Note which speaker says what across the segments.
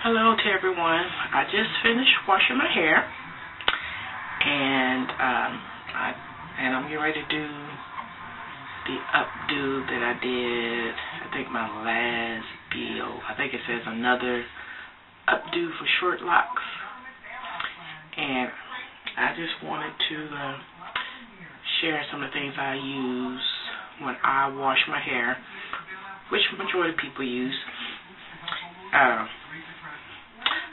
Speaker 1: Hello to everyone. I just finished washing my hair, and I'm getting ready to do the updo that I did. I think my last video. I think it says another updo for short locks, and I just wanted to share some of the things I use when I wash my hair, which majority of people use.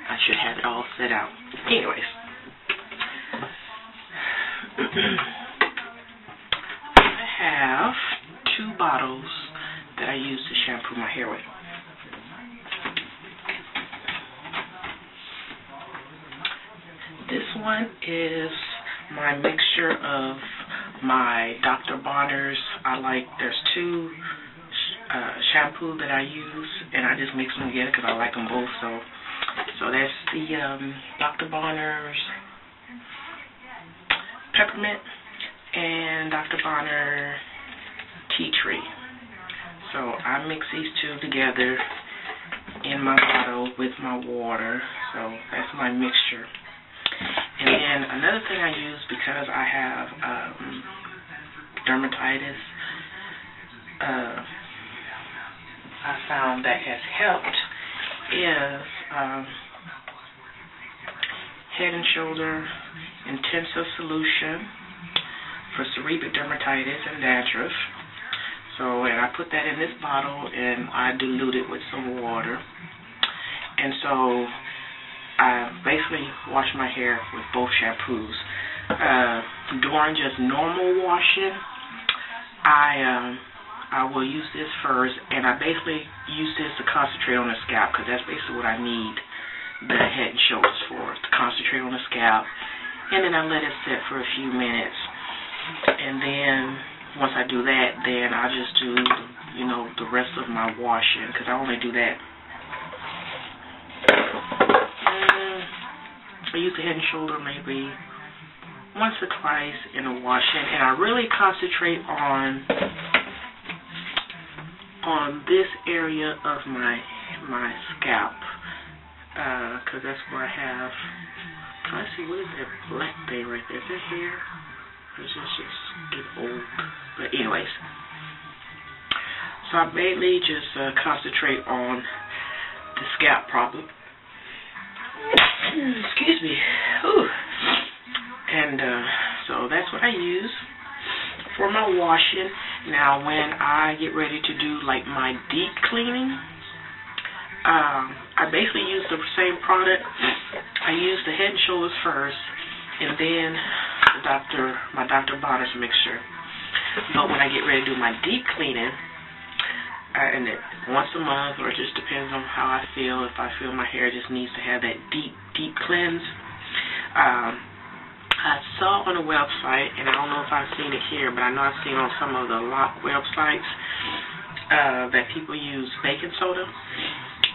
Speaker 1: I should have it all set out. Anyways, I have 2 bottles that I use to shampoo my hair with. This one is my mixture of my Dr. Bonner's. There's 2 shampoo that I use, and I just mix them together because I like them both. So that's the Dr. Bonner's Peppermint and Dr. Bonner Tea Tree. So I mix these 2 together in my bottle with my water. So that's my mixture. And then another thing I use because I have dermatitis, I found that has helped is Head and Shoulder Intensive Solution for seborrheic dermatitis and dandruff. And I put that in this bottle and I dilute it with some water. And so I basically wash my hair with both shampoos. During just normal washing, I will use this first, and I basically use this to concentrate on the scalp because that's basically what I need the Head and Shoulders for, to concentrate on the scalp. And then I let it sit for a few minutes. And then once I do that, then I just do, the rest of my washing because I only do that. I use the Head and Shoulder maybe once or twice in a washing, and I really concentrate on this area of my scalp because that's where I have. Trying to see, what is that black thing right there? Is that hair? Or is this just get old? But anyways, so I mainly just concentrate on the scalp problem. Excuse me. Ooh. And so that's what I use for my washing. Now when I get ready to do like my deep cleaning, I basically use the same product. I use the Head and Shoulders first, and then my Dr. Bonner's mixture. But when I get ready to do my deep cleaning, and once a month, or it just depends on how I feel. If I feel my hair just needs to have that deep cleanse. I saw on a website, and I don't know if I've seen it here, but I know I've seen on some of the lock websites that people use baking soda.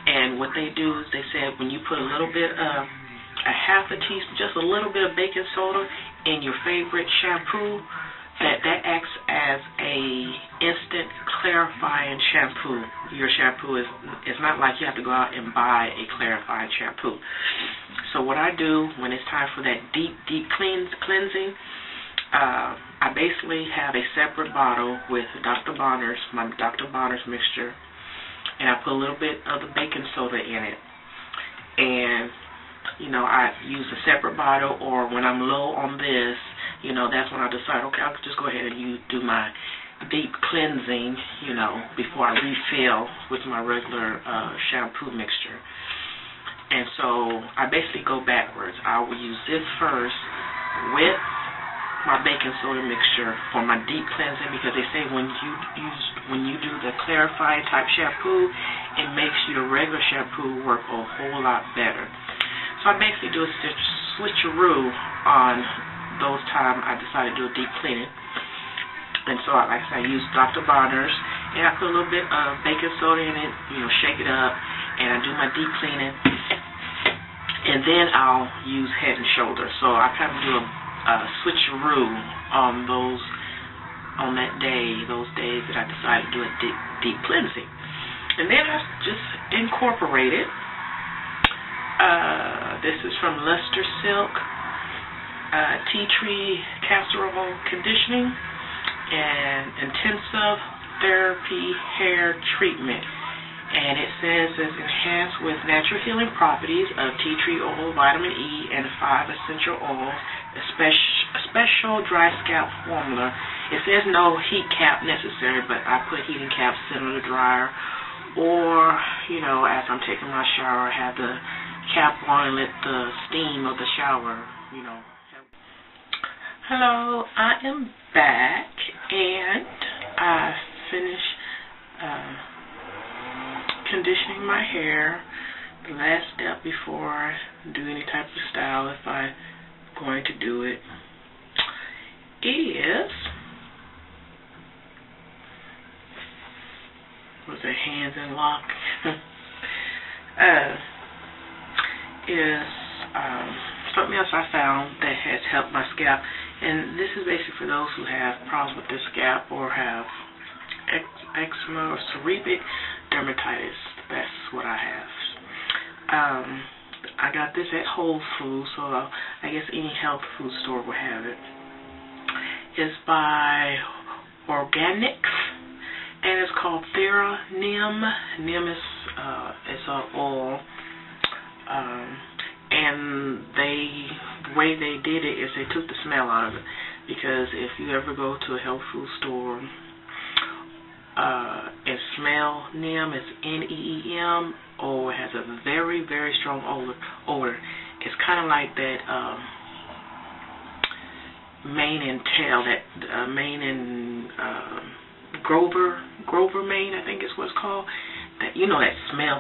Speaker 1: And what they do is they said when you put a little bit of a half a teaspoon, just a little bit of baking soda in your favorite shampoo, that acts as a instant clarifying shampoo. Your shampoo is not like you have to go out and buy a clarifying shampoo. So what I do when it's time for that deep cleansing, I basically have a separate bottle with my Dr. Bonner's mixture, and I put a little bit of the baking soda in it. And I use a separate bottle, or when I'm low on this, that's when I decide, okay, I'll just go ahead and do my deep cleansing, before I refill with my regular shampoo mixture. And so I basically go backwards. I will use this first with my baking soda mixture for my deep cleansing, because they say when you do the clarifying type shampoo, it makes your regular shampoo work a whole lot better. So I basically do a switcheroo on those times I decide to do a deep cleaning. And so, like I said, I use Dr. Bonner's, and I put a little bit of baking soda in it, shake it up, and I do my deep cleaning. And then I'll use Head and Shoulders. So I kind of do a switcheroo on those days that I decide to do a deep cleansing. And then I just incorporate it This is from Luster Silk, Tea Tree Castor Oil Conditioning and Intensive Therapy Hair Treatment. And it says it's enhanced with natural healing properties of tea tree oil, vitamin E, and 5 essential oils, a special dry scalp formula. It says no heat cap necessary, but I put heating caps in the dryer, or, you know, as I'm taking my shower, I have the cap on and let the steam of the shower, you know. Hello, I am back, and I finished conditioning my hair. The last step before I do any type of style, if I'm going to do it, is was it hands and lock? Is something else I found that has helped my scalp, and this is basically for those who have problems with their scalp or have eczema or seborrheic dermatitis. That's what I have. I got this at Whole Foods, so I guess any health food store will have it. It's by Organics, and it's called Thera Neem. Neem is it's an oil, and the way they did it is they took the smell out of it, because if you ever go to a health food store and smell neem, it's N-E-E-M, or it has a very, very strong odor. It's kind of like that mane and tail, that mane and Grover mane, I think is what it's called. That, you know, that smell,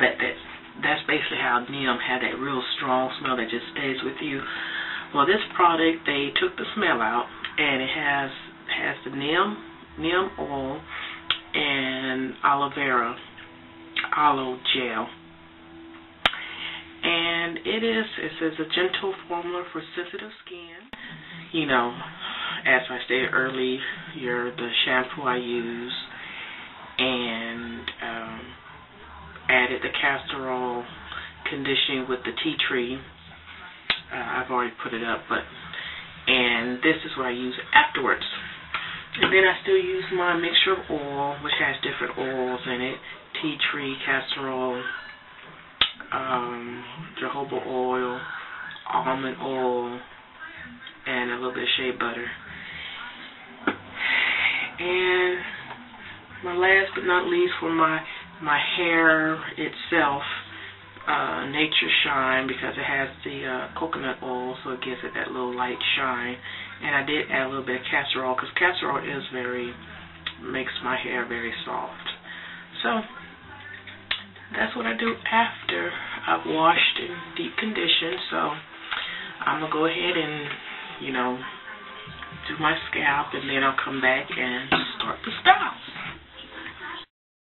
Speaker 1: that's basically how neem had that real strong smell that just stays with you. Well, this product, they took the smell out, and it has the neem oil and aloe gel, and it says a gentle formula for sensitive skin. You know, as I stated earlier, the shampoo I use, and added the castor oil conditioning with the tea tree. I've already put it up, and this is what I use afterwards. And then I still use my mixture of oil, which has different oils in it: tea tree, castor oil, jojoba oil, almond oil, and a little bit of shea butter. And my last but not least, for my hair itself, Nature Shine, because it has the coconut oil, so it gives it that little light shine. And I did add a little bit of castor oil, because castor oil makes my hair very soft. So that's what I do after I've washed and deep conditioned. So I'm going to go ahead and, you know, do my scalp, and then I'll come back and start the style.